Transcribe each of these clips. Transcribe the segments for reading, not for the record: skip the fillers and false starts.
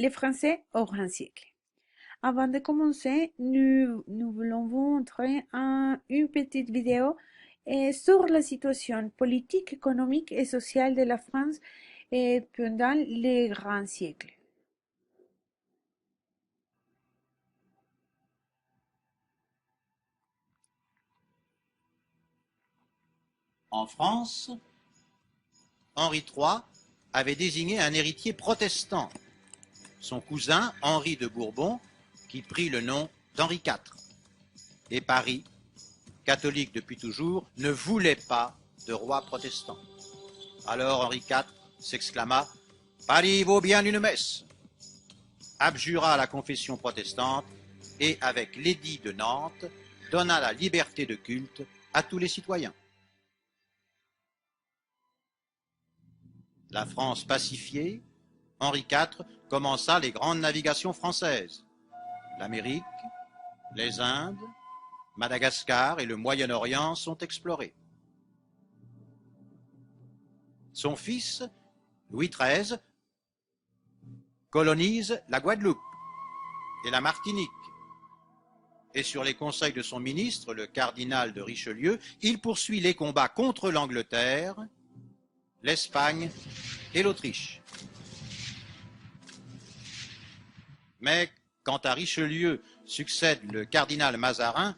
Les Français au grand siècle. Avant de commencer, nous voulons vous montrer une petite vidéo sur la situation politique, économique et sociale de la France pendant les grands siècles. En France, Henri III avait désigné un héritier protestant, son cousin Henri de Bourbon, qui prit le nom d'Henri IV. Et Paris, catholique depuis toujours, ne voulait pas de roi protestant. Alors Henri IV s'exclama « Paris vaut bien une messe », abjura la confession protestante et, avec l'édit de Nantes, donna la liberté de culte à tous les citoyens. La France pacifiée, Henri IV commença les grandes navigations françaises. L'Amérique, les Indes, Madagascar et le Moyen-Orient sont explorés. Son fils, Louis XIII, colonise la Guadeloupe et la Martinique. Et sur les conseils de son ministre, le cardinal de Richelieu, il poursuit les combats contre l'Angleterre, l'Espagne et l'Autriche. Mais quand à Richelieu succède le cardinal Mazarin,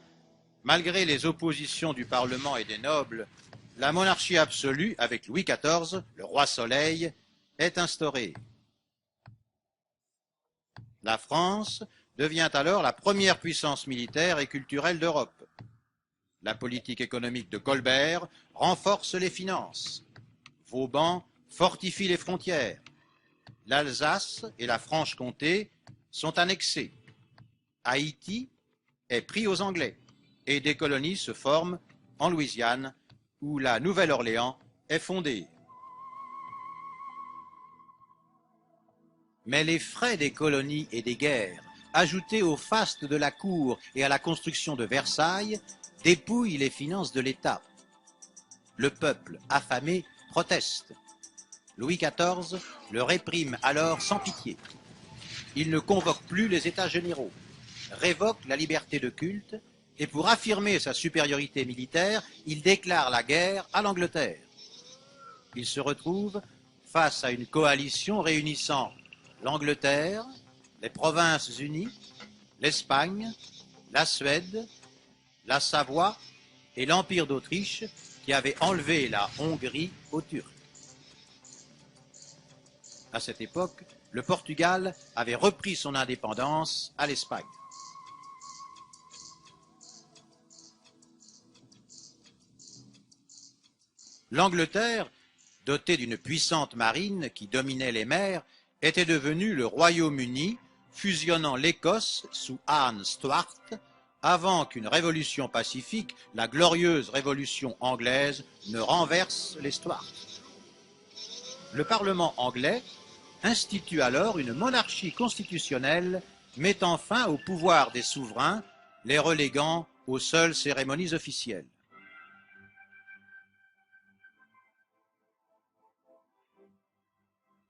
malgré les oppositions du Parlement et des nobles, la monarchie absolue, avec Louis XIV, le roi Soleil, est instaurée. La France devient alors la première puissance militaire et culturelle d'Europe. La politique économique de Colbert renforce les finances. Vauban fortifie les frontières. L'Alsace et la Franche-Comté sont annexées. Haïti est pris aux Anglais et des colonies se forment en Louisiane où la Nouvelle-Orléans est fondée. Mais les frais des colonies et des guerres, ajoutés au faste de la cour et à la construction de Versailles, dépouillent les finances de l'État. Le peuple, affamé, proteste. Louis XIV le réprime alors sans pitié. Il ne convoque plus les États généraux, révoque la liberté de culte et pour affirmer sa supériorité militaire, il déclare la guerre à l'Angleterre. Il se retrouve face à une coalition réunissant l'Angleterre, les Provinces-Unies, l'Espagne, la Suède, la Savoie et l'Empire d'Autriche qui avait enlevé la Hongrie aux Turcs. À cette époque, le Portugal avait repris son indépendance à l'Espagne. L'Angleterre, dotée d'une puissante marine qui dominait les mers, était devenue le Royaume-Uni, fusionnant l'Écosse sous Anne Stuart, avant qu'une révolution pacifique, la glorieuse révolution anglaise, ne renverse les Stuarts. Le Parlement anglais institue alors une monarchie constitutionnelle mettant fin au pouvoir des souverains, les reléguant aux seules cérémonies officielles.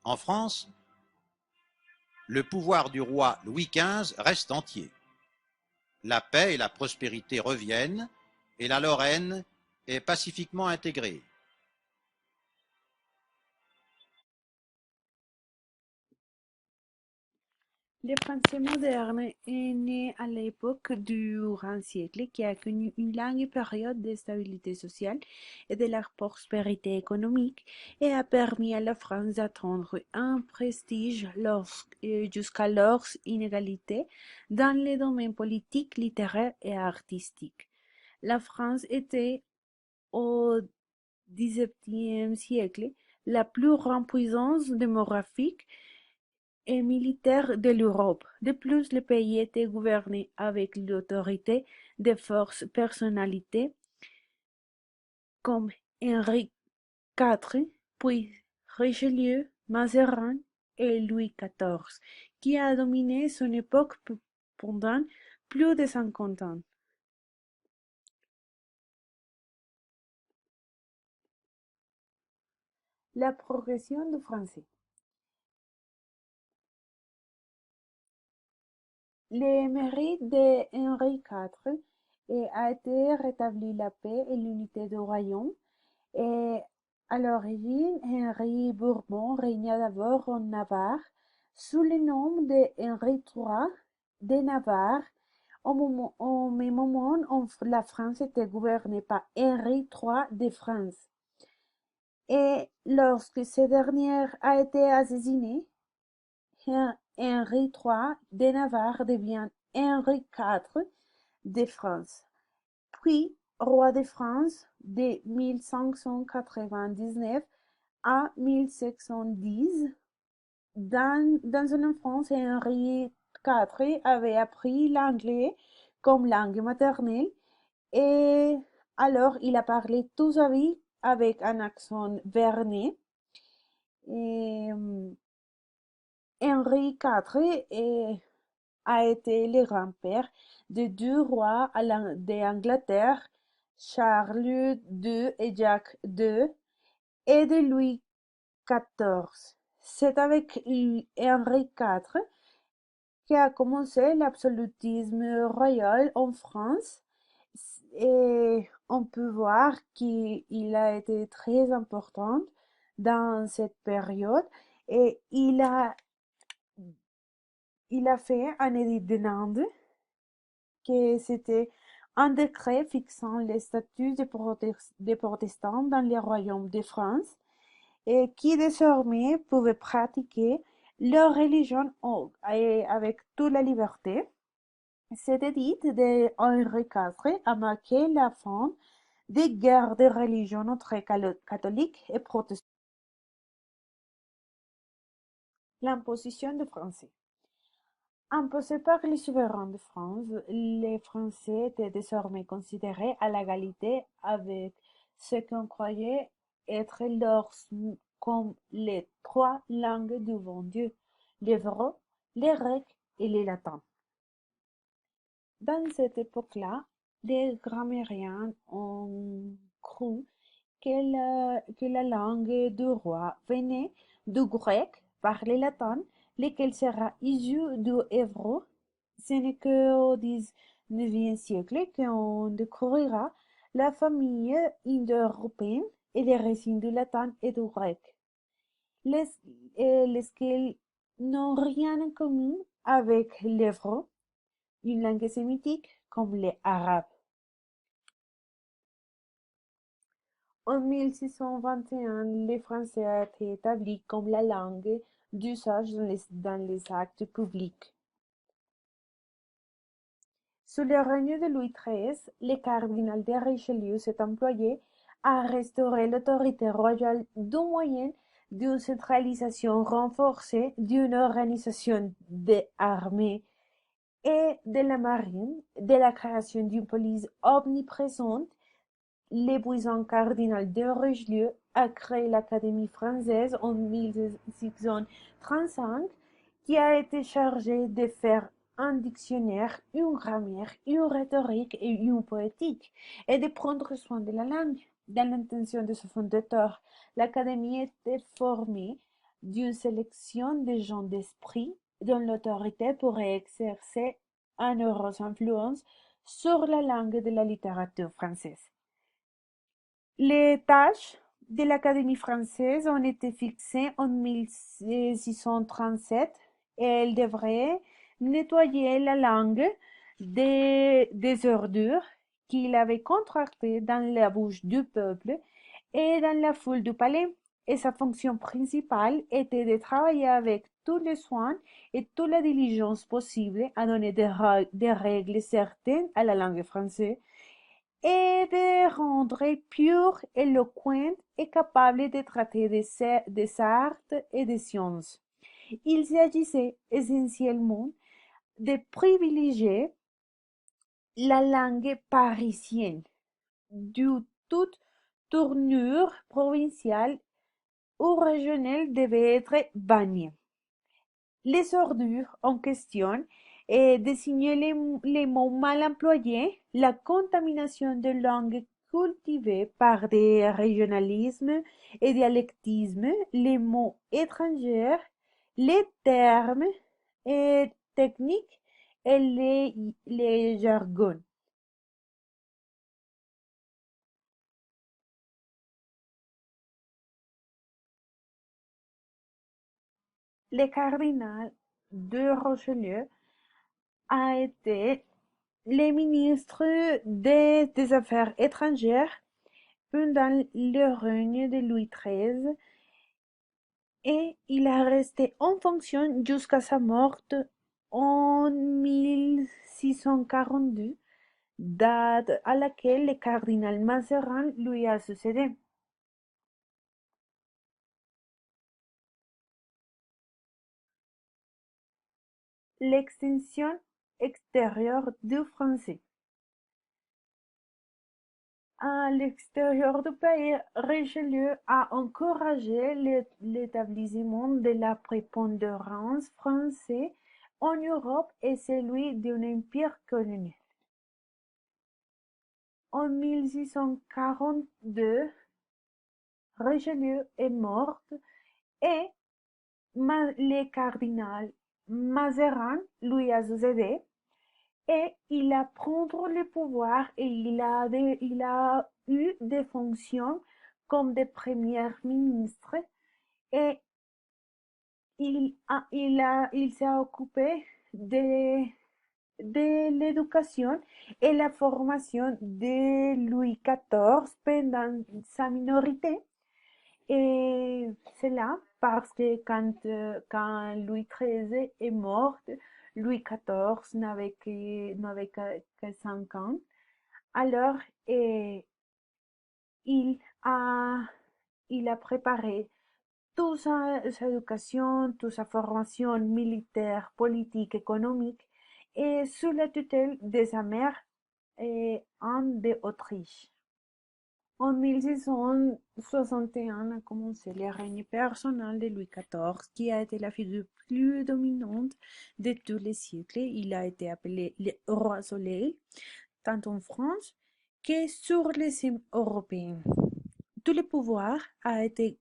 En France, le pouvoir du roi Louis XV reste entier. La paix et la prospérité reviennent et la Lorraine est pacifiquement intégrée. Le français moderne est né à l'époque du grand siècle qui a connu une longue période de stabilité sociale et de la prospérité économique et a permis à la France d'atteindre un prestige jusqu'à leurs inégalités dans les domaines politiques, littéraires et artistiques. La France était au XVIIe siècle la plus grande puissance démographique et militaire de l'Europe. De plus, le pays était gouverné avec l'autorité de fortes personnalités comme Henri IV, puis Richelieu, Mazarin et Louis XIV, qui a dominé son époque pendant plus de 50 ans. La progression du français. Le mérite de Henri IV a été rétablir la paix et l'unité du royaume. Et à l'origine, Henri Bourbon régna d'abord en Navarre sous le nom de Henri III de Navarre. Au même moment, la France était gouvernée par Henri III de France. Et lorsque ce dernier a été assassiné, Henri III de Navarre devient Henri IV de France, puis roi de France de 1599 à 1710. Dans son enfance, Henri IV avait appris l'anglais comme langue maternelle et alors il a parlé toute sa vie avec un accent verné. Et, Henri IV a été le grand-père de deux rois d'Angleterre, Charles II et Jacques II, et de Louis XIV. C'est avec Henri IV qu'a commencé l'absolutisme royal en France et on peut voir qu'il a été très important dans cette période et il a fait un édit de Nantes que c'était un décret fixant les statuts des protestants dans les royaumes de France et qui désormais pouvaient pratiquer leur religion avec toute la liberté. Cet édit de Henri IV a marqué la fin des guerres de religion entre catholiques et protestants. L'imposition des Français. Imposés par les souverains de France, les Français étaient désormais considérés à l'égalité avec ce qu'on croyait être leurs comme les trois langues du bon Dieu, l'hébreu, le grec et le latin. Dans cette époque-là, les grammairiens ont cru que la langue du roi venait du grec par le latin, lequel sera issu du hébreu. Ce n'est qu'au XIXe siècle qu'on découvrira la famille indo-européenne et les racines du latin et du grec, lesquels n'ont rien en commun avec l'hébreu, une langue sémitique comme les arabes. En 1621, le français a été établi comme la langue d'usage dans les actes publics. Sous le règne de Louis XIII, le cardinal de Richelieu s'est employé à restaurer l'autorité royale du moyen d'une centralisation renforcée d'une organisation des armées et de la marine, de la création d'une police omniprésente. Le puissant cardinal de Richelieu a créé l'Académie française en 1635, qui a été chargée de faire un dictionnaire, une grammaire, une rhétorique et une poétique, et de prendre soin de la langue. Dans l'intention de ce fondateur, l'Académie était formée d'une sélection de gens d'esprit dont l'autorité pourrait exercer une heureuse influence sur la langue de la littérature française. Les tâches de l'Académie française ont été fixées en 1637 et elle devrait nettoyer la langue des ordures qu'il avait contractées dans la bouche du peuple et dans la foule du palais. Et sa fonction principale était de travailler avec tous les soins et toute la diligence possible à donner des règles certaines à la langue française et de rendre pure, éloquente et capable de traiter des arts et des sciences. Il s'agissait essentiellement de privilégier la langue parisienne, d'où toute tournure provinciale ou régionale devait être bannie. Les ordures en question désignaient les mots mal employés, la contamination de langues cultivées par des régionalismes et dialectismes, les mots étrangers, les termes techniques et les jargons. Le cardinal de Richelieu a été le ministre des Affaires étrangères pendant le règne de Louis XIII et il a resté en fonction jusqu'à sa mort en 1642, date à laquelle le cardinal Mazarin lui a succédé. L'extension extérieure du français. À l'extérieur du pays, Richelieu a encouragé l'établissement de la prépondérance française en Europe et celui d'un empire colonial. En 1642, Richelieu est mort et le cardinal Mazarin lui a succédé et il a pris le pouvoir et il a eu des fonctions comme de premier ministre et il s'est occupé de l'éducation et la formation de Louis XIV pendant sa minorité. Et c'est là parce que quand Louis XIII est mort, Louis XIV n'avait que 5 ans. Alors, il a, il a préparé toute sa éducation, toute sa formation militaire, politique, économique, et sous la tutelle de sa mère, Anne d'Autriche. En 1661 a commencé le règne personnel de Louis XIV, qui a été la figure plus dominante de tous les siècles. Il a été appelé le roi soleil, tant en France que sur les scènes européennes. Tout le pouvoir a été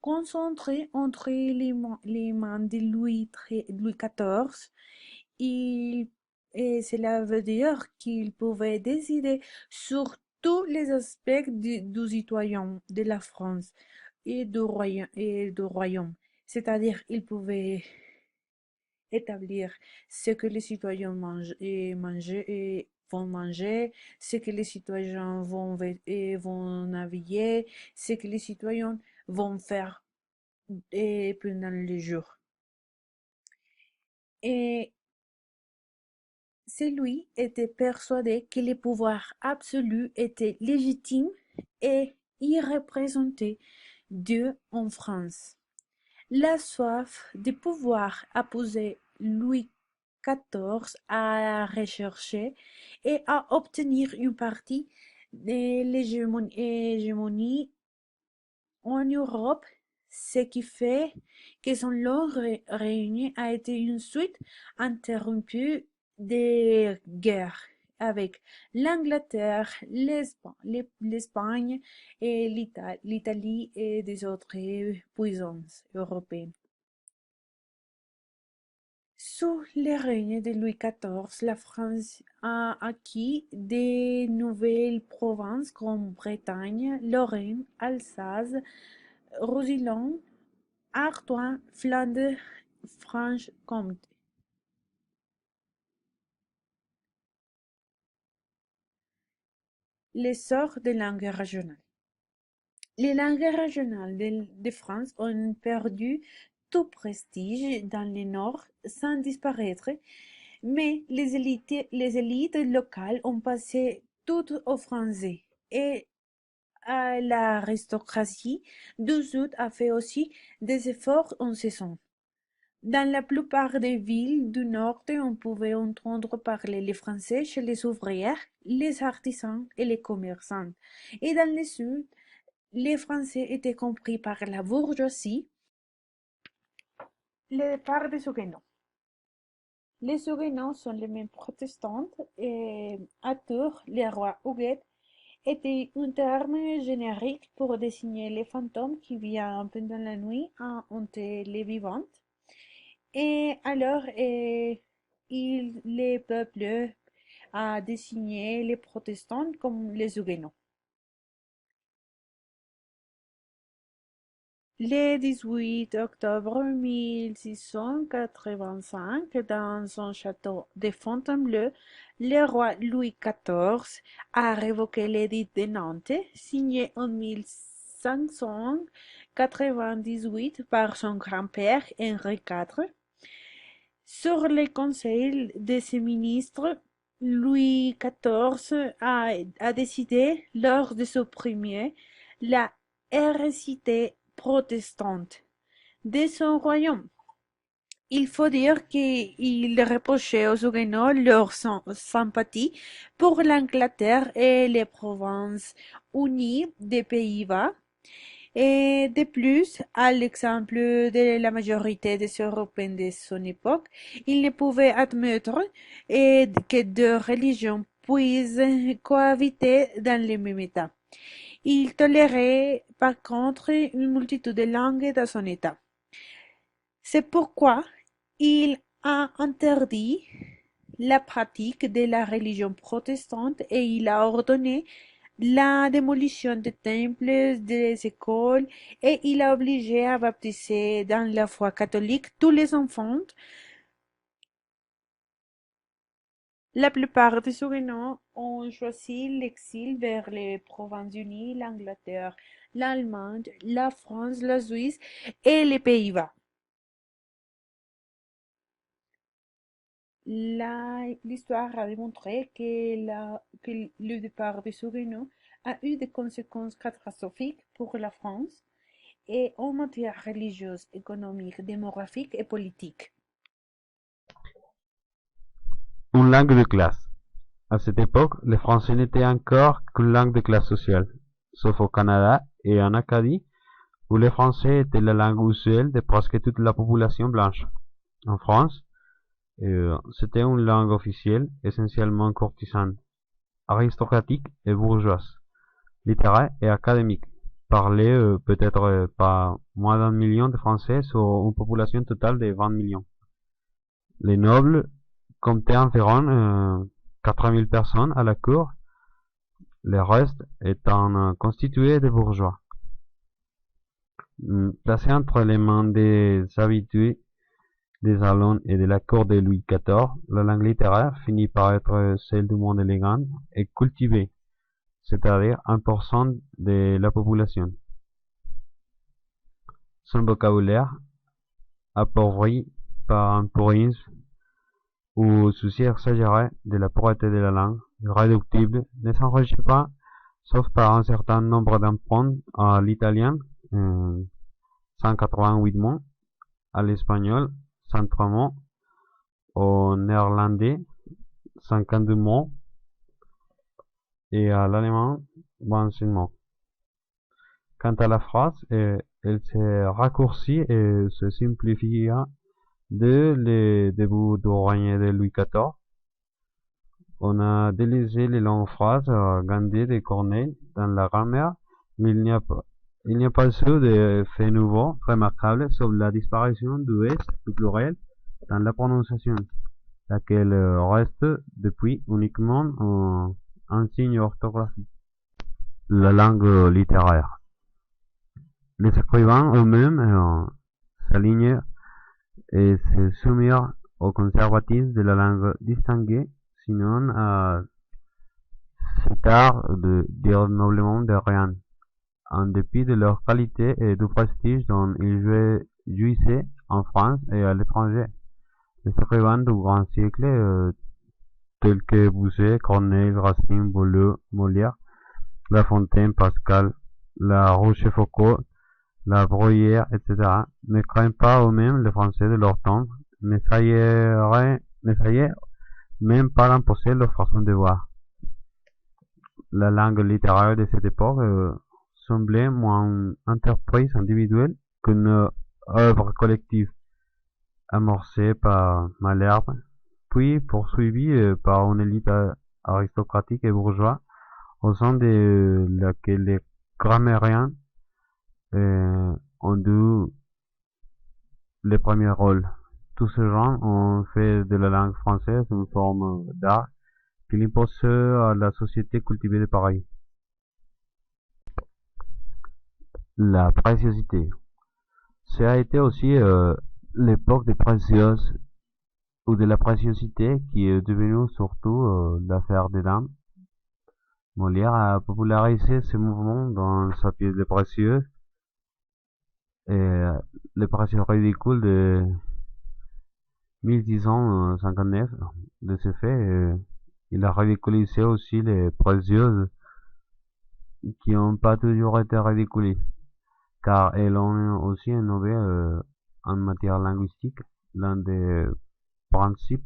concentré entre les mains de Louis XIV. Il, et cela veut dire qu'il pouvait décider sur tous les aspects du citoyen de la France et du royaume. C'est-à-dire, il pouvait établir ce que les citoyens vont manger, ce que les citoyens vont habiller, ce que les citoyens vont faire pendant le jour. Et celui était persuadé que le pouvoir absolu était légitime et y représentait Dieu en France. La soif de pouvoir a poussé Louis XIV à rechercher et à obtenir une partie de l'hégémonie en Europe, ce qui fait que son long règne a été une suite interrompue de guerres avec l'Angleterre, l'Espagne et l'Italie et des autres puissances européennes. Sous le règne de Louis XIV, la France a acquis de nouvelles provinces comme Bretagne, Lorraine, Alsace, Roussillon, Artois, Flandre, Franche-Comté. L'essor des langues régionales. Les langues régionales de France ont perdu tout prestige dans le Nord sans disparaître, mais les élites locales ont passé tout au français et l'aristocratie du Sud a fait aussi des efforts en ce sens. Dans la plupart des villes du Nord, on pouvait entendre parler le français chez les ouvrières, les artisans et les commerçants. Et dans le Sud, les Français étaient compris par la bourgeoisie, le départ des Huguenots. Les Huguenots sont les mêmes protestants et à Tours, les rois Huguet était un terme générique pour désigner les fantômes qui viennent pendant la nuit hanter les vivantes. Et alors, les peuples a désigné les protestants comme les Huguenots. Le 18 octobre 1685, dans son château de Fontainebleau, le roi Louis XIV a révoqué l'édit de Nantes, signé en 1598 par son grand-père Henri IV. Sur le conseil de ses ministres, Louis XIV a décidé, lors de supprimer la hérésie protestante de son royaume. Il faut dire qu'il reprochait aux Huguenots leur sympathie pour l'Angleterre et les provinces unies des Pays-Bas. Et de plus, à l'exemple de la majorité des Européens de son époque, il ne pouvait admettre que deux religions puissent cohabiter dans le même État. Il tolérait par contre une multitude de langues dans son État. C'est pourquoi il a interdit la pratique de la religion protestante et il a ordonné la démolition des temples, des écoles, et il a obligé à baptiser dans la foi catholique tous les enfants. La plupart des Huguenots ont choisi l'exil vers les Provinces-Unies, l'Angleterre, l'Allemagne, la France, la Suisse et les Pays-Bas. L'histoire a démontré que le départ des Huguenots a eu des conséquences catastrophiques pour la France et en matière religieuse, économique, démographique et politique. Une langue de classe. À cette époque, le français n'était encore qu'une langue de classe sociale, sauf au Canada et en Acadie, où le français était la langue usuelle de presque toute la population blanche. En France, c'était une langue officielle, essentiellement courtisane, aristocratique et bourgeoise, littéraire et académique, parlée peut-être par moins d'1 million de Français sur une population totale de 20 millions. Les nobles comptaient environ 4000 personnes à la cour, le reste étant constitué de bourgeois. Placé entre les mains des habitués des salons et de la cour de Louis XIV, la langue littéraire finit par être celle du monde élégant et cultivé, c'est-à-dire 1% de la population. Son vocabulaire, appauvri par un purisme ou souci exagéré de la pureté de la langue, irréductible, ne s'enrichit pas, sauf par un certain nombre d'emprunts à l'italien, 188 mots, à l'espagnol, 103 mots, au néerlandais, 52 mots, et à l'allemand, 25 mots. Quant à la phrase, elle se raccourcit et se simplifia dès le début du règne de Louis XIV. On a délaissé les longues phrases gandées de Corneille dans la grammaire, mais il n'y a pas eu de fait nouveau remarquable sauf la disparition du S du pluriel dans la prononciation, laquelle reste depuis uniquement un signe orthographique. La langue littéraire. Les écrivains eux-mêmes s'alignèrent et se soumirent au conservatisme de la langue distinguée, sinon à cet art de dire noblement de rien, en dépit de leur qualité et du prestige dont ils jouissaient en France et à l'étranger. Les écrivains du grand siècle, tels que Bossuet, Corneille, Racine, Boileau, Molière, La Fontaine, Pascal, La Rochefoucauld, La Bruyère, etc., ne craignent pas eux-mêmes les Français de leur temps, n'essayaient même pas d'imposer leur façon de voir. La langue littéraire de cette époque semblait moins une entreprise individuelle qu'une œuvre collective, amorcée par Malherbe, puis poursuivie par une élite aristocratique et bourgeoise, au sein de laquelle les grammairiens ont eu les premiers rôles. tous ces gens ont fait de la langue française une forme d'art qu'il impose à la société cultivée de Paris. La préciosité. Ça a été aussi l'époque des précieuses ou de la préciosité qui est devenue surtout l'affaire des dames. Molière a popularisé ce mouvement dans sa pièce Les Précieuses et les précieux ridicules de 1659. De ce fait, il a ridiculisé aussi les précieuses qui n'ont pas toujours été ridiculisées, car elles ont aussi innové en matière linguistique. L'un des principes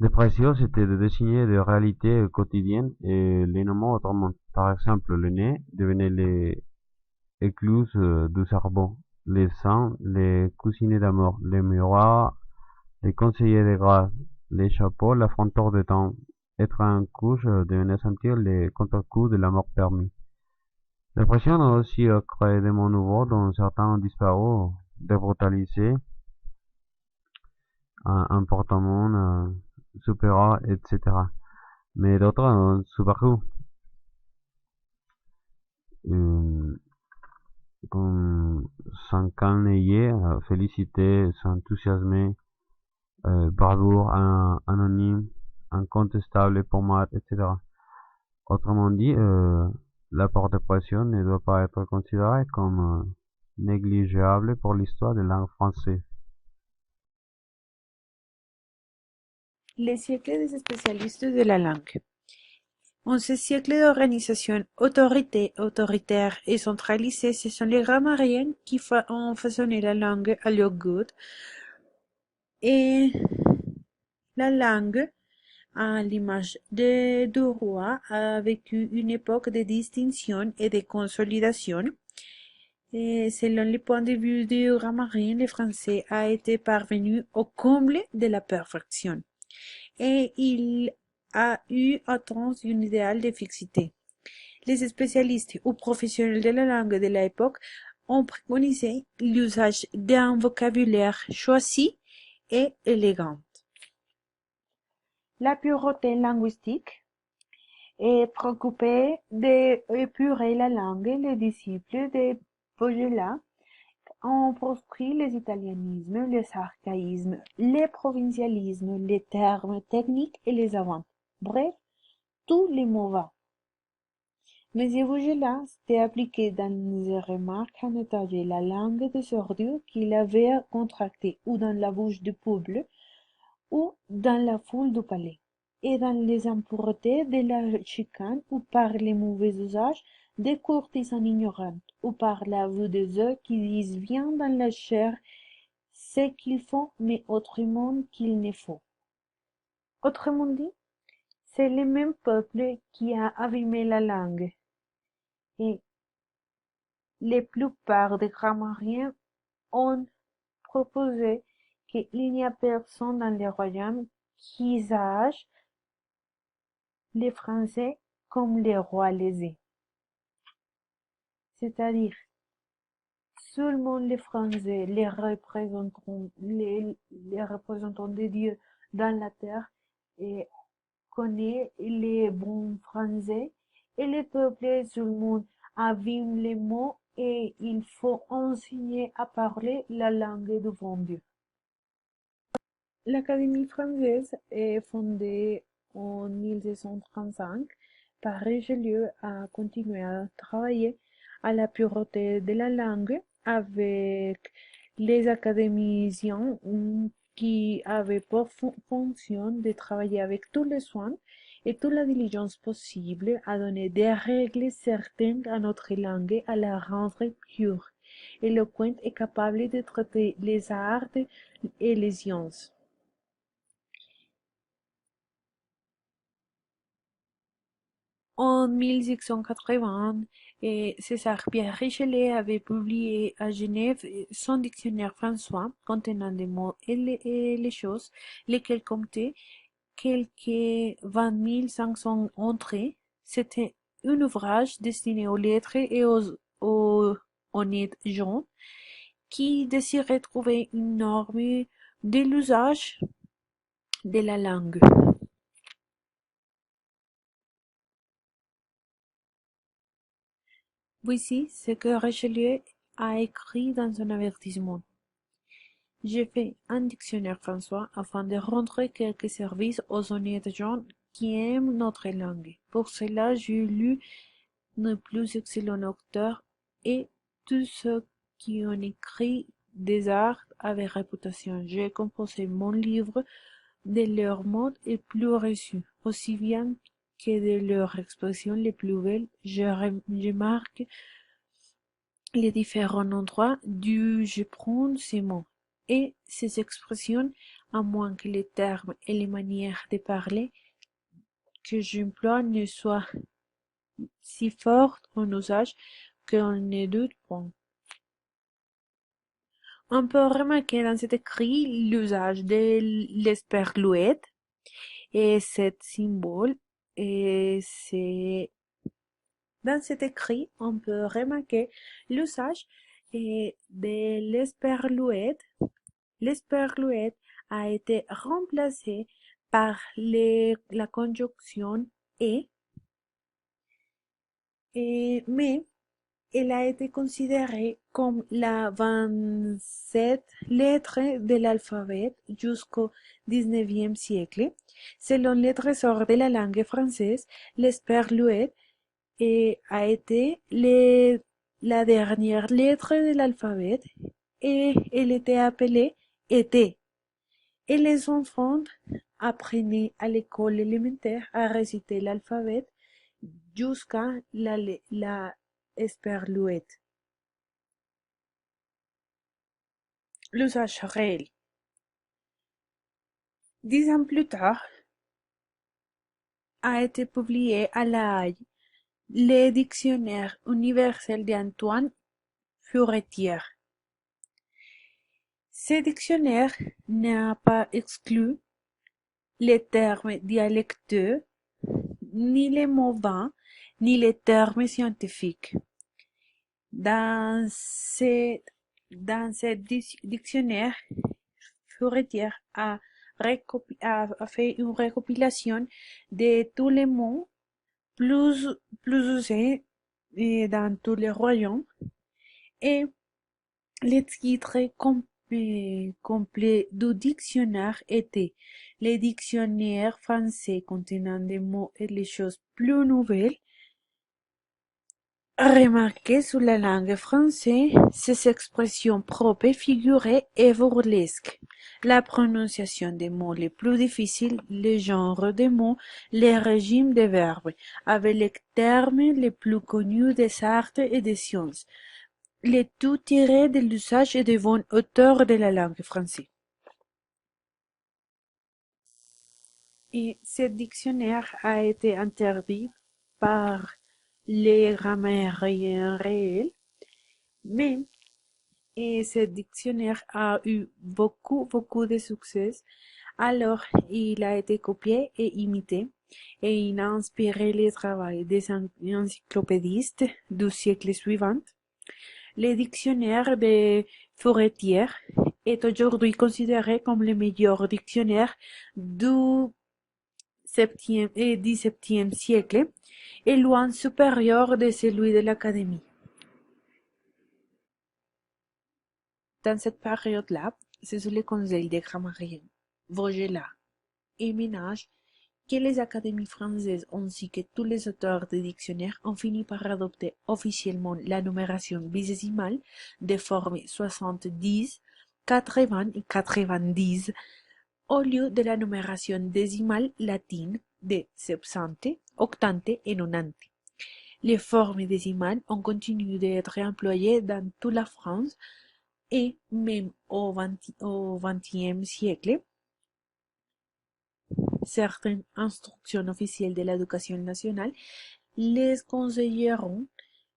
des précieux était de désigner des réalités quotidiennes et les nommer autrement. Par exemple, le nez devenait les écluses du cerveau, les seins, les coussinets d'amour, les miroirs, les conseillers de grâce, les chapeaux, la fronteur de temps. Être en couche devenait sentir les contre-coups de la mort permis. L'impression a aussi créé des mots nouveaux dont certains ont disparu, débrutalisés, un porte-monde, supérieur, etc. Mais d'autres ont disparu, comme s'encaneiller, féliciter, s'enthousiasmer, bravoure, anonyme, incontestable, pommade, etc. Autrement dit, la participation ne doit pas être considérée comme négligeable pour l'histoire de la langue française. Les siècles des spécialistes de la langue. En ce siècle d'organisation autoritaire et centralisée, ce sont les grammariens qui ont façonné la langue à leur goût. Et la langue, à l'image du roi, a vécu une époque de distinction et de consolidation. Et selon le point de vue du grammairien, le français a été parvenu au comble de la perfection. Et il a eu atteint un idéal de fixité. Les spécialistes ou professionnels de la langue de l'époque ont préconisé l'usage d'un vocabulaire choisi et élégant. La pureté linguistique est préoccupée d'épurer la langue. Les disciples de Baudelaire ont proscrit les italianismes, les archaïsmes, les provincialismes, les termes techniques et les invents. Bref, tous les mauvais. M. Baudelaire s'était appliqué dans ses remarques à noter la langue des ordures qu'il avait contractée ou dans la bouche du peuple ou dans la foule du palais, et dans les impuretés de la chicane ou par les mauvais usages des courtisans ignorantes, ou par la vue des œufs qui disent bien dans la chair ce qu'ils font, mais autrement qu'il ne faut. Autrement dit, c'est le même peuple qui a abîmé la langue, et la plupart des grammariens ont proposé qu'il n'y a personne dans le royaume qui sache les Français comme les rois les est. C'est-à-dire, seulement les Français, les représentants de Dieu dans la terre, et connaît les bons Français, et le peuple seulement abîme les mots, et il faut enseigner à parler la langue du bon Dieu. L'Académie française est fondée en 1635 par Richelieu, a continué à travailler à la pureté de la langue avec les académiciens qui avaient pour fonction de travailler avec tous les soins et toute la diligence possible à donner des règles certaines à notre langue, à la rendre pure, éloquente et capable de traiter les arts et les sciences. En 1680, César-Pierre Richelieu avait publié à Genève son dictionnaire français contenant des mots et les choses, lesquels comptaient quelques 20 500 entrées. C'était un ouvrage destiné aux lettres et aux honnêtes gens qui désirait trouver une norme de l'usage de la langue. Voici ce que Richelieu a écrit dans son avertissement. J'ai fait un dictionnaire français afin de rendre quelques services aux honnêtes gens qui aiment notre langue. Pour cela, j'ai lu nos plus excellents auteurs et tous ceux qui ont écrit des arts avec réputation. J'ai composé mon livre de leurs mots les plus reçus, aussi bien que de leurs expressions les plus belles. Je marque les différents endroits d'où je prends ces mots et ces expressions, à moins que les termes et les manières de parler que j'emploie ne soient si fortes en usage qu'on ne doute point. On peut remarquer dans cet écrit l'usage de l'esperluette et cet symbole et c'est dans cet écrit on peut remarquer l'usage de l'esperluette. L'esperluette a été remplacé par la conjonction mais elle a été considérée comme la 27 lettre de l'alphabet jusqu'au XIXe siècle. Selon les trésors de la langue française, l'esperluette a été la dernière lettre de l'alphabet et elle était appelée été. Et les enfants apprenaient à l'école élémentaire à réciter l'alphabet jusqu'à la esperluette. L'usage réel. 10 ans plus tard, a été publié à La Haye le dictionnaire universel d'Antoine Furetière. Ce dictionnaire n'a pas exclu les termes dialecteux, ni les mots vains, ni les termes scientifiques. Dans ce dictionnaire, Furetière a fait une récompilation de tous les mots plus usés dans tous les royaumes et le titre complet du dictionnaire était le dictionnaire français contenant des mots et les choses plus nouvelles. Remarquez sur la langue française ces expressions propres, figurées et burlesques. La prononciation des mots les plus difficiles, le genre des mots, les régimes des verbes, avec les termes les plus connus des arts et des sciences. Le tout tiré de l'usage et des bons auteurs de la langue française. Et ce dictionnaire a été interdit par les grammairiens réels, mais ce dictionnaire a eu beaucoup de succès. Alors, il a été copié et imité, et il a inspiré le travail des encyclopédistes du siècle suivant. Le dictionnaire de Furetière est aujourd'hui considéré comme le meilleur dictionnaire du XVIIe siècle et loin supérieur de celui de l'Académie. Dans cette période-là, c'est sous le conseil des grammairiens Vaugelas et Ménage que les académies françaises ainsi que tous les auteurs de dictionnaires ont fini par adopter officiellement la numération bisésimale des formes 70, 80 et 90 au lieu de la numération décimale latine de septante, octante et nonante. Les formes décimales ont continué d'être employées dans toute la France et même au XXe siècle. Certaines instructions officielles de l'éducation nationale les conseilleront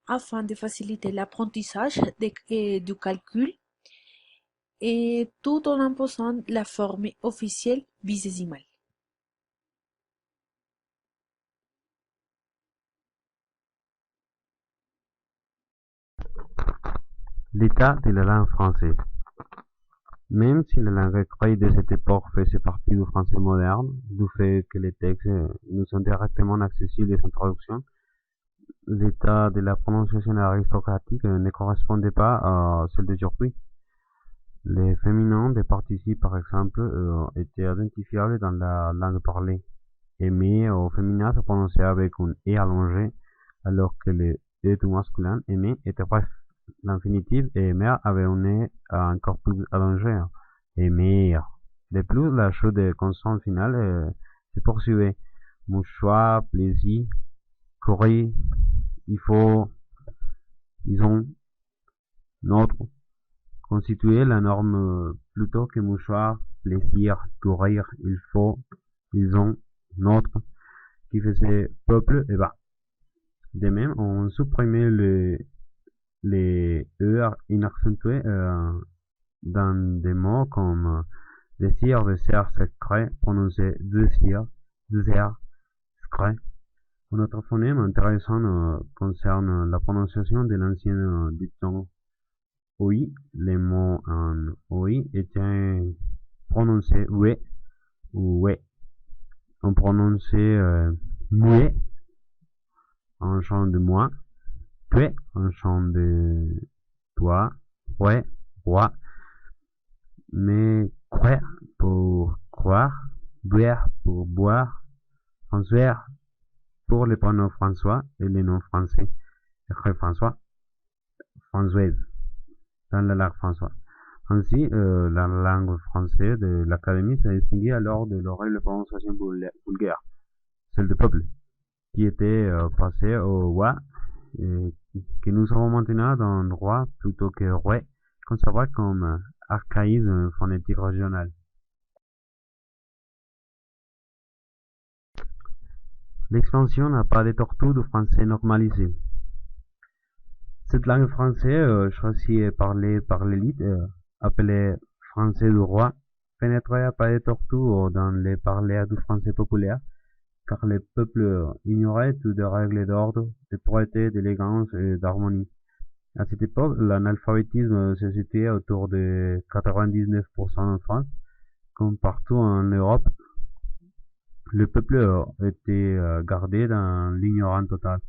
afin de faciliter l'apprentissage du calcul et tout en imposant la forme officielle bisésimale. L'état de la langue française. Même si la langue écrite de cette époque faisait partie du français moderne, du fait que les textes nous sont directement accessibles sans traduction, l'état de la prononciation aristocratique ne correspondait pas à celle d'aujourd'hui. Les féminins des participes, par exemple, étaient identifiables dans la langue parlée. Aimer au féminin se prononçait avec un « et » allongé, alors que le « e » du masculin, aimer, était bref. L'infinitif aimer avait un « e » encore plus allongé. Aimer. De plus, la chose de consonne finale se poursuivait. Mouchoir, plaisir, courir, il faut, ils ont, notre, constituait la norme plutôt que mouchoir, plaisir, courir, il faut, ils ont, notre, qui faisait peuple et bas. De même, on supprimait les E inaccentués dans des mots comme désir, désert, secret, prononcé désir, désert, secret. Un autre phonème intéressant concerne la prononciation de l'ancien dicton OI. Les mots en OI étaient prononcés oué ou oué. On prononçait muet en chant de moi, tué en chant de toi, ouais, roi, mais croire pour croire, boire pour boire, François pour les pronoms François et les noms français, écrit François, Françoise, dans la langue François. Ainsi, la langue française de l'Académie s'est distinguée alors de l'oreille de prononciation vulgaire, celle du peuple, qui était passée au roi, que nous avons maintenant dans roi plutôt que roi, conservé comme archaïsme phonétique régional. L'expansion n'a pas de tortue du français normalisé. Cette langue française, choisie et parlée par l'élite, appelée français du roi, pénétrait pas de tortue dans les parlers du français populaire, car les peuples ignoraient toutes les règles d'ordre, de propreté, d'élégance et d'harmonie. À cette époque, l'analphabétisme se situait autour de 99% en France, comme partout en Europe. Le peuple était gardé dans l'ignorance totale.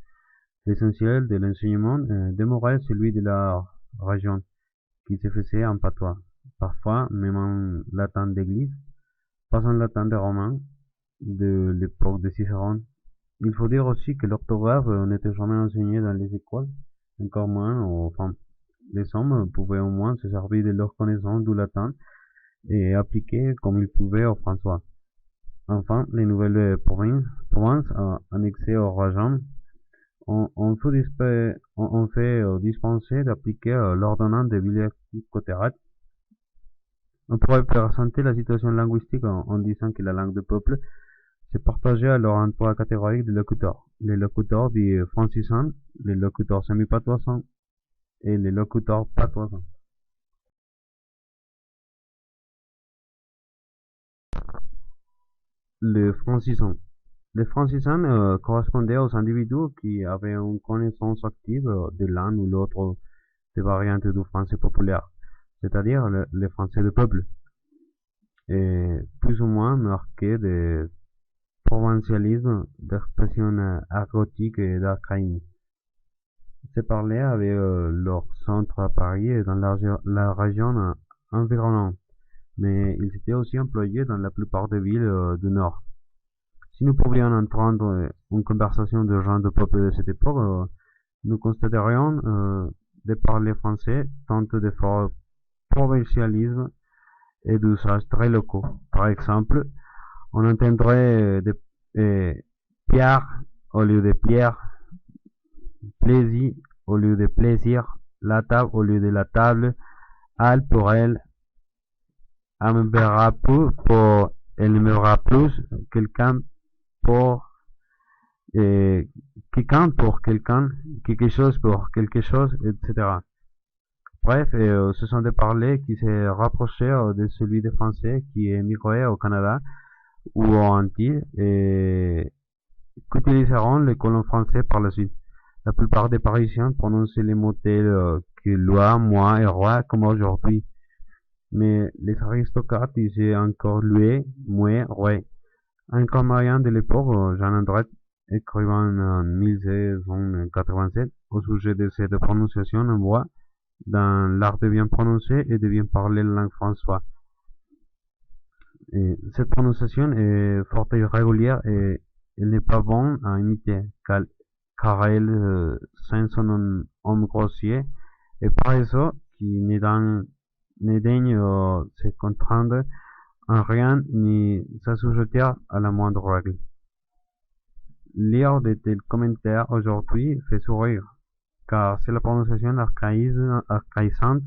L'essentiel de l'enseignement demeurait celui de la région, qui se faisait en patois, parfois même en latin d'église, pas en latin des Romains, de l'époque de Cicéron. Il faut dire aussi que l'orthographe n'était jamais enseignée dans les écoles, encore moins aux femmes. Les hommes pouvaient au moins se servir de leur connaissance du latin et appliquer comme ils pouvaient au français. Enfin, les nouvelles provinces annexées au royaume on fait dispenser d'appliquer l'ordonnance de Villers-Cotterêts. On pourrait présenter la situation linguistique en disant que la langue du peuple s'est partagée alors en trois catégories de locuteurs. Les locuteurs dits francisants, les locuteurs semi-patoisans et les locuteurs patoisans. Le francisant. Les francisans correspondaient aux individus qui avaient une connaissance active de l'un ou l'autre des variantes du français populaire, c'est-à-dire le français du peuple, et plus ou moins marqué de provincialisme, d'expression argotique et d'archaïsme. Ces parlers avaient leur centre à Paris et dans la région environnante, mais ils étaient aussi employés dans la plupart des villes du Nord. Si nous pouvions entendre une conversation de gens de peuple de cette époque, nous constaterions de parler français tente de fort provincialisme et d'usages très locaux. Par exemple, on entendrait Pierre au lieu de Pierre, plaisir au lieu de plaisir, la table au lieu de la table, elle pour elle, elle me verra plus pour elle me verra plus, quelqu'un pour quelqu'un, quelque chose pour quelque chose, etc. Bref, ce sont des parlers qui se rapprochaient de celui des Français qui émigraient au Canada ou aux Antilles et qu'utiliseront les colons français par la suite. La plupart des Parisiens prononçaient les mots tels que loi, moi et roi comme aujourd'hui. Mais les aristocrates disaient encore lui, moi, roi. Un grand moyen de l'époque, Jean Andret, écrivant en 1687 au sujet de cette prononciation en voix, dans l'art de bien prononcer et de bien parler la langue françoise. Et cette prononciation est fort irrégulière et elle n'est pas bonne à imiter, car elle sonne un homme grossier et paresseux qui ne daigne se contraindre en rien ni s'assujettir à la moindre règle. Lire de tels commentaires aujourd'hui fait sourire, car c'est la prononciation archaïsante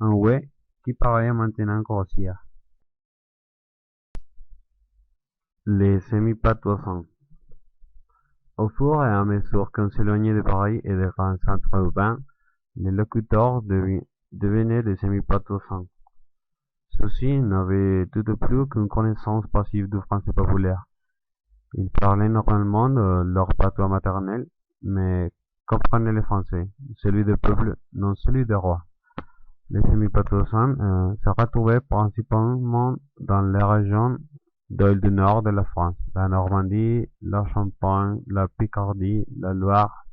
en ouais qui paraît maintenant grossière. Les semi-patoisans. Au fur et à mesure qu'on s'éloignait de Paris et des grands centres urbains, les locuteurs devenaient des semi-patoisans. Ceux-ci n'avaient tout de plus qu'une connaissance passive du français populaire. Ils parlaient normalement leur patois maternel, mais comprenaient le français, celui du peuple, non celui des rois. Les semi-patoisans se retrouvaient principalement dans les régions du nord de la France, la Normandie, la Champagne, la Picardie, la Loire,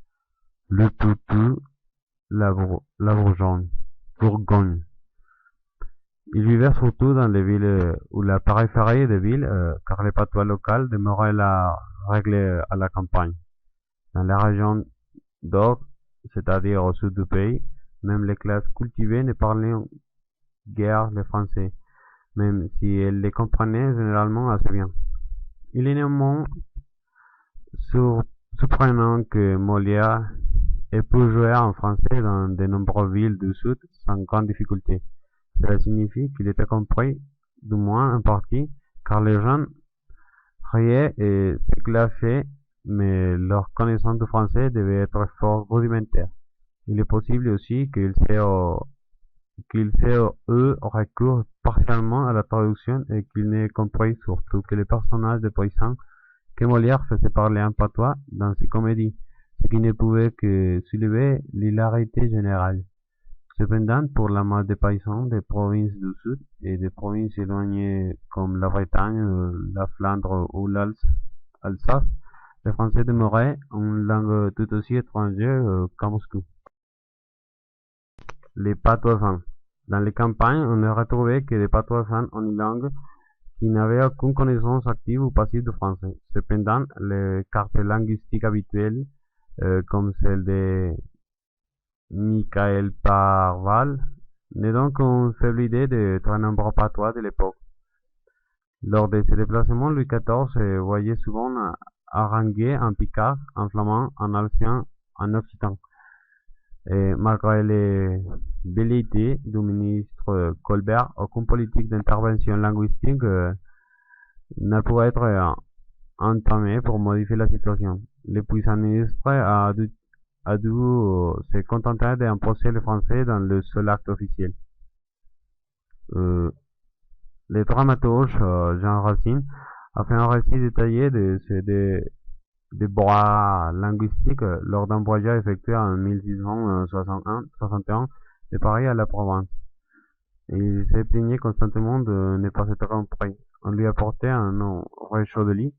le Poitou, la Bourgogne. Ils vivaient surtout dans les villes ou la périphérie des villes, car les patois locaux demeuraient la règle à la campagne. Dans la région d'Or, c'est-à-dire au sud du pays, même les classes cultivées ne parlaient guère le français, même si elles les comprenaient généralement assez bien. Il est néanmoins surprenant que Molière ait pu jouer en français dans de nombreuses villes du sud sans grande difficulté. Cela signifie qu'il était compris, du moins en partie, car les gens riaient et s'éclataient, mais leur connaissance du français devait être fort rudimentaire. Il est possible aussi qu'ils aient eu recours partiellement à la traduction et qu'ils n'aient compris surtout que les personnages de paysans que Molière faisait parler en patois dans ses comédies, ce qui ne pouvait que soulever l'hilarité générale. Cependant, pour la masse des paysans des provinces du sud et des provinces éloignées comme la Bretagne, la Flandre ou l'Alsace, le français demeurait une langue tout aussi étrangère qu'à Moscou. Les patoisans. Dans les campagnes, on ne retrouvait que des patoisans en une langue qui n'avaient aucune connaissance active ou passive du français. Cependant, les cartes linguistiques habituelles, comme celle de Michael Parval, n'est donc une faible idée de très nombreux patois de l'époque. Lors de ses déplacements, Louis XIV se voyait souvent haranguer en picard, en flamand, en alsacien, en occitan. Et malgré les velléités du ministre Colbert, aucune politique d'intervention linguistique n'a pu être entamée pour modifier la situation. Le puissant ministre a dû se contenter d'imposer le français dans le seul acte officiel. Le dramaturge Jean Racine a fait un récit détaillé de ces déboires linguistiques lors d'un voyage effectué en 1661 de Paris à la Provence. Il s'est plaigné constamment de ne pas être compris. On lui apportait un réchaud de lit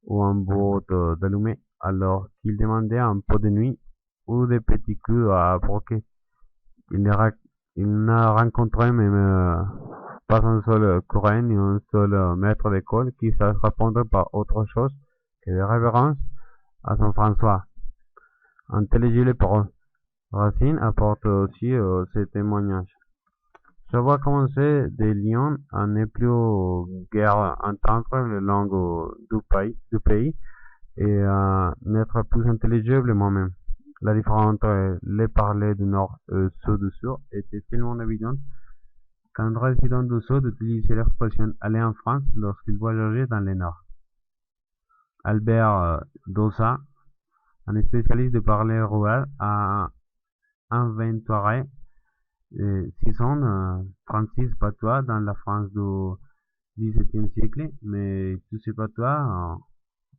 ou un bout d'allumé, alors qu'il demandait un pot de nuit ou des petits coups à broquer. Il n'a rencontré même pas un seul courant ni un seul maître d'école qui sache répondre par autre chose que de révérence à son François. Intelligible pour eux. Racine apporte aussi ses témoignages. Je vois commencer des lions à ne plus guère entendre les langues du pays et à n'être plus intelligible moi-même. La différence entre les parlers du nord et ceux du sud était tellement évidente qu'un résident du sud utilisait l'expression aller en France lorsqu'il voyageait dans le nord. Albert Dossa, un spécialiste de parler rural, a inventorié 636 patois dans la France du XVIIe siècle, mais tous ces patois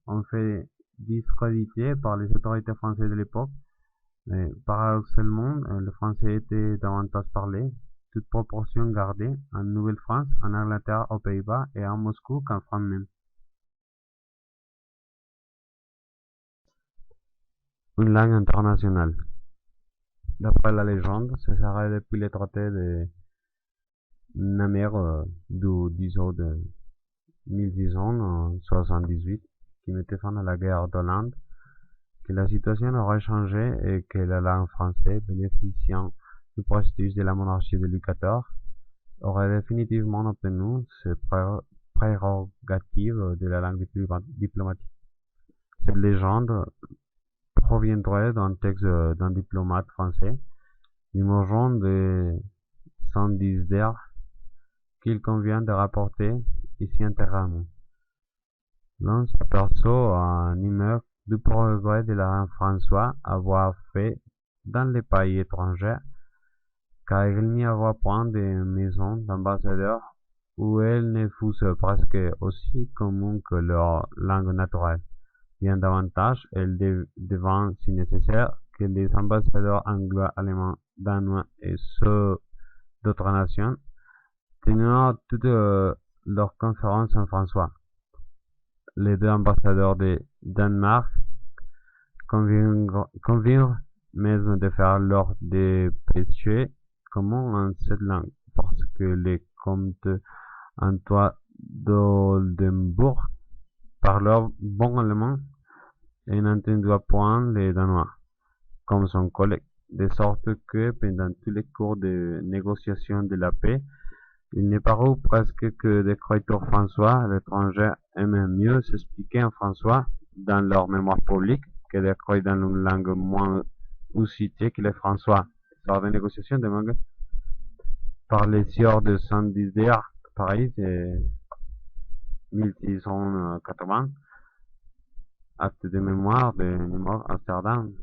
ont fait discréditer par les autorités françaises de l'époque Mais paradoxalement, le français était davantage parlé, toute proportion gardée, en Nouvelle-France, en Angleterre, aux Pays-Bas et à Moscou qu'en France même. Une langue internationale. D'après la légende, ce serait depuis le traité de Namur du 10 août de 1678 qui mettait fin à la guerre d'Hollande que la situation aurait changé et que la langue française, bénéficiant du prestige de la monarchie de Louis XIV, aurait définitivement obtenu ses prérogatives de la langue diplomatique. Cette légende proviendrait d'un texte d'un diplomate français, Limogeon de Saint-Dizier, qu'il convient de rapporter ici intégralement. L'on s'aperçoit à Nimeuc du progrès de la François avoir fait dans les pays étrangers, car il n'y avait point de maison d'ambassadeurs où elle ne fusse presque aussi commune que leur langue naturelle. Bien davantage, elle devint si nécessaire que les ambassadeurs anglais, allemands, danois et ceux d'autres nations tenaient toutes leurs conférences en français. Les deux ambassadeurs de Danemark convinrent même de faire leur dépêcher commun en cette langue, parce que les comtes Antoine d'Oldenbourg parlaient bon allemand et n'entendaient point les Danois, comme son collègue, de sorte que pendant tous les cours de négociation de la paix, il ne parut presque que d'écritures français. Les étrangers aimaient mieux s'expliquer en français dans leur mémoire publique que d'écrire dans une langue moins usitée que le français. Lors des négociations de langue par les sieurs de Saint-Dizier, Paris, 1680, acte de mémoire de Nimrod, Amsterdam.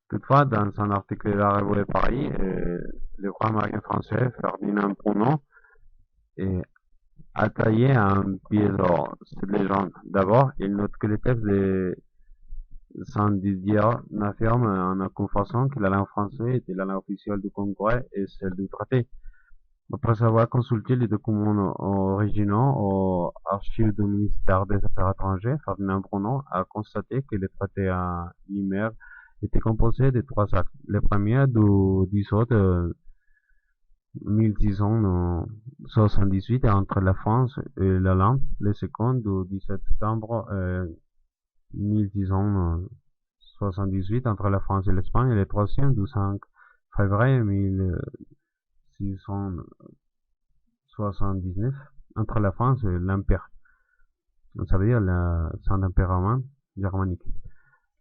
Toutefois, dans son article de la Revue de Paris, le roi marin français Ferdinand Brunot a taillé un pied dans cette légende. D'abord, il note que le texte de Saint-Dizier n'affirme en aucune façon que la langue française était la langue officielle du Congrès et celle du traité. Après avoir consulté les documents originaux aux archives du ministère des Affaires étrangères, Ferdinand Brunot a constaté que le traité à Nimègue était composé de trois actes. Le premier du 10 août 1678 entre la France et l'Hollande, le second du 17 septembre 1678 entre la France et l'Espagne, et le troisième du 5 février 1679 entre la France et l'Empire. Ça veut dire le Saint-Empire romain germanique.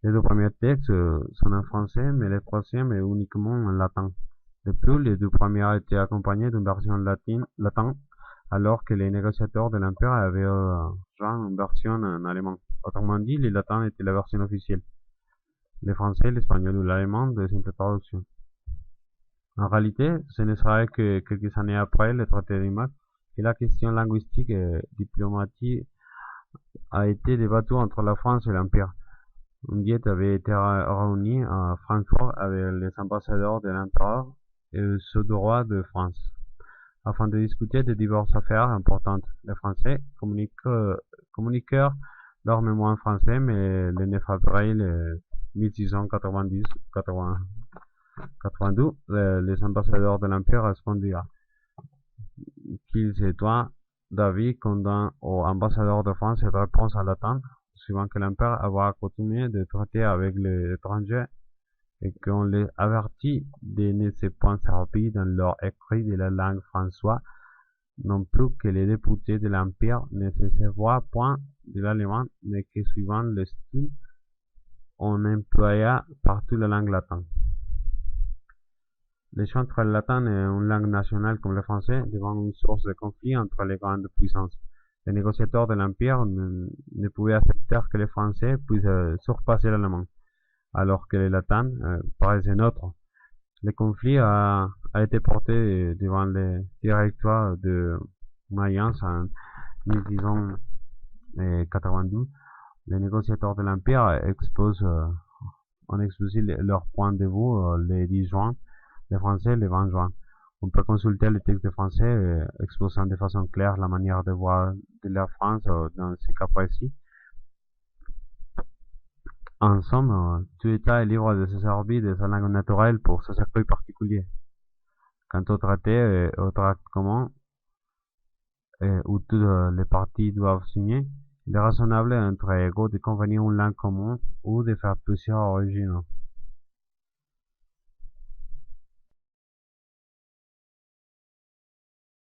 Les deux premiers textes sont en français, mais le troisième est uniquement en latin. De plus, les deux premiers étaient accompagnés d'une version latine, alors que les négociateurs de l'Empire avaient une version en allemand. Autrement dit, le latin était la version officielle. Le français, l'espagnol ou l'allemand de simple traduction. En réalité, ce ne serait que quelques années après le traité de Nimègue que la question linguistique et diplomatique a été débattue entre la France et l'Empire. Une diète avait été réunie à Francfort avec les ambassadeurs de l'Empereur et ceux du roi de France, afin de discuter de diverses affaires importantes. Les Français communiquèrent leur mémoire en français, mais le 9 avril 1692, les ambassadeurs de l'Empire répondirent qu'ils étaient d'avis qu'un aux ambassadeurs de France cette réponse en latin, suivant que l'Empire avait coutume de traiter avec les étrangers et qu'on les avertit de ne se point servir dans leur écrit de la langue française, non plus que les députés de l'Empire ne se servaient point de l'allemand, mais que suivant le style, on employa partout la langue latine. Le choix entre le latin et une langue nationale comme le français devint une source de conflit entre les grandes puissances. Les négociateurs de l'Empire ne pouvaient accepter que le français puisse surpasser l'allemand, alors que le latin paraissait neutre. Le conflit a été porté devant le directoire de Mayence en 1692. Les négociateurs de l'Empire exposent ont exposé leur point de vue le 10 juin, les Français le 20 juin. On peut consulter le texte de français exposant de façon claire la manière de voir de la France dans ce cas précis. En somme, tout État est libre de se servir de sa langue naturelle pour ses accueils particuliers. Quant au traité, au tract commun, où tous les parties doivent signer, il est raisonnable entre égaux de convenir une langue commune ou de faire plusieurs originaux.